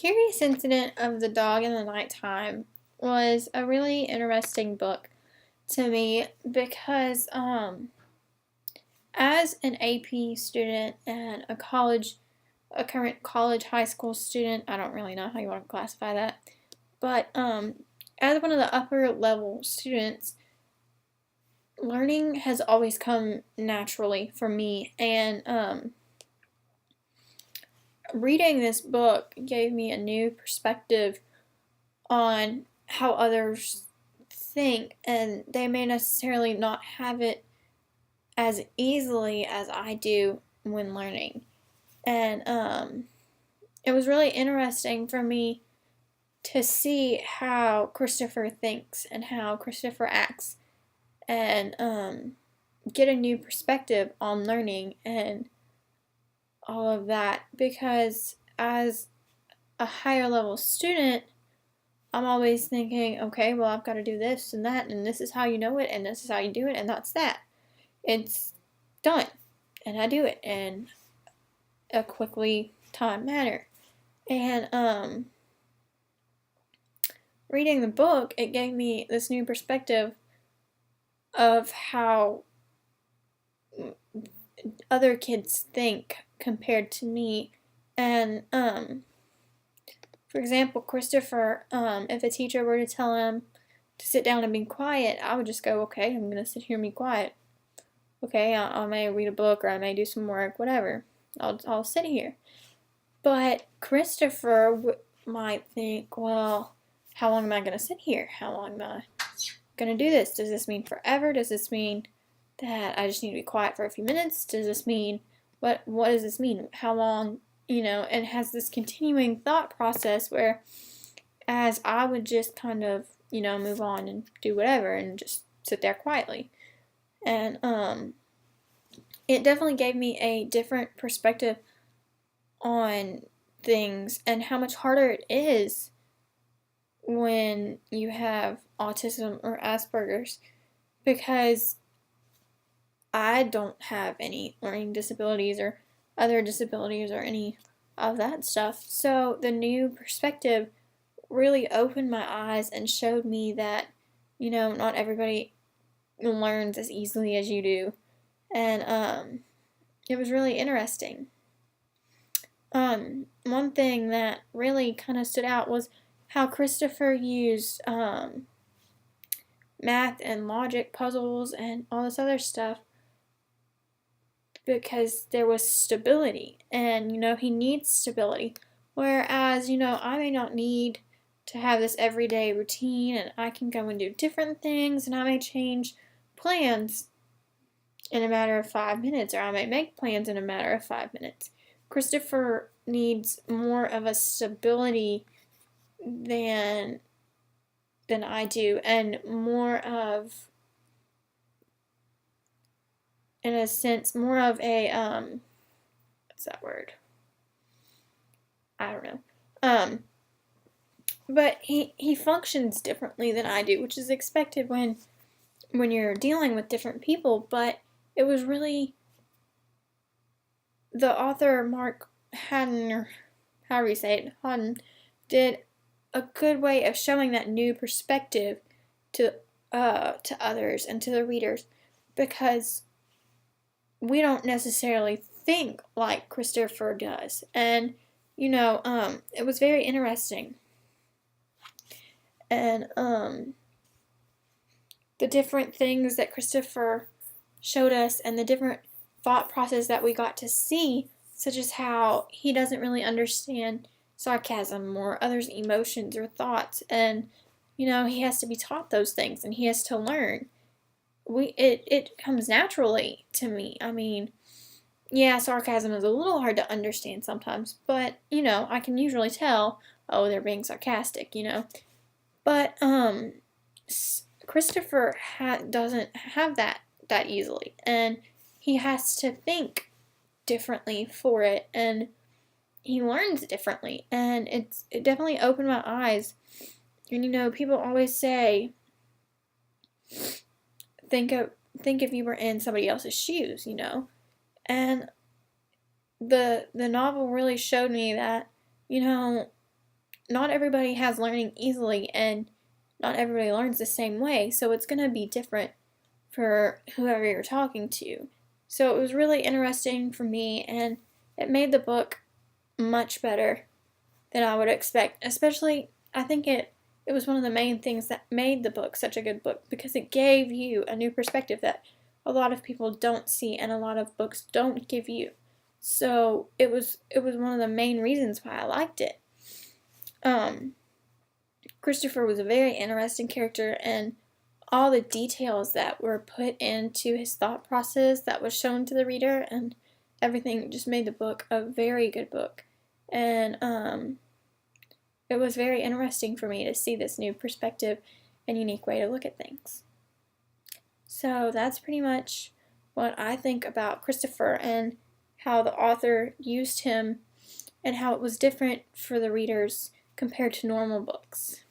Curious Incident of the Dog in the Nighttime was a really interesting book to me because as an AP student and a current college high school student, I don't really know how you want to classify that, but as one of the upper level students, learning has always come naturally for me, and reading this book gave me a new perspective on how others think, and they may necessarily not have it as easily as I do when learning. And it was really interesting for me to see how Christopher thinks and how Christopher acts, and get a new perspective on learning and all of that, because as a higher level student, I'm always thinking, okay, well, I've got to do this and that, and this is how you know it, and this is how you do it, and that's that. It's done, and I do it in a quickly timed manner. And reading the book, it gave me this new perspective of how other kids think compared to me. And for example, Christopher, if a teacher were to tell him to sit down and be quiet, I would just go, okay, I'm gonna sit here and be quiet. Okay, I may read a book or I may do some work, whatever. I'll sit here. But Christopher might think, well, how long am I gonna sit here? How long am I gonna do this? Does this mean forever? Does this mean that I just need to be quiet for a few minutes? Does this mean what does this mean? How long, and has this continuing thought process where as I would just kind of, move on and do whatever and just sit there quietly. And it definitely gave me a different perspective on things and how much harder it is when you have autism or Asperger's, because I don't have any learning disabilities or other disabilities or any of that stuff. So the new perspective really opened my eyes and showed me that, not everybody learns as easily as you do. And it was really interesting. One thing that really kind of stood out was how Christopher used math and logic puzzles and all this other stuff because there was stability, and he needs stability, whereas I may not need to have this everyday routine, and I can go and do different things, and I may change plans in a matter of 5 minutes, or I may make plans in a matter of 5 minutes. Christopher needs more of a stability than I do, and more of, in a sense, more of a what's that word? I don't know. But he functions differently than I do, which is expected when you're dealing with different people. But it was really the author Mark Haddon, or however you say it, Haddon, did a good way of showing that new perspective to others and to the readers, because we don't necessarily think like Christopher does. And it was very interesting. And the different things that Christopher showed us, and the different thought process that we got to see, such as how he doesn't really understand sarcasm or others' emotions or thoughts, and he has to be taught those things, and he has to learn. It comes naturally to me. I mean, yeah, sarcasm is a little hard to understand sometimes, but I can usually tell, oh, they're being sarcastic, But Christopher doesn't have that easily, and he has to think differently for it, and he learns differently, and it definitely opened my eyes. And people always say, think if you were in somebody else's shoes, and the novel really showed me that not everybody has learning easily, and not everybody learns the same way, so it's going to be different for whoever you're talking to. So it was really interesting for me, and it made the book much better than I would expect. Especially, I think it was one of the main things that made the book such a good book, because it gave you a new perspective that a lot of people don't see and a lot of books don't give you. So it was one of the main reasons why I liked it. Christopher was a very interesting character, and all the details that were put into his thought process that was shown to the reader and everything just made the book a very good book. And it was very interesting for me to see this new perspective and unique way to look at things. So that's pretty much what I think about Christopher and how the author used him and how it was different for the readers compared to normal books.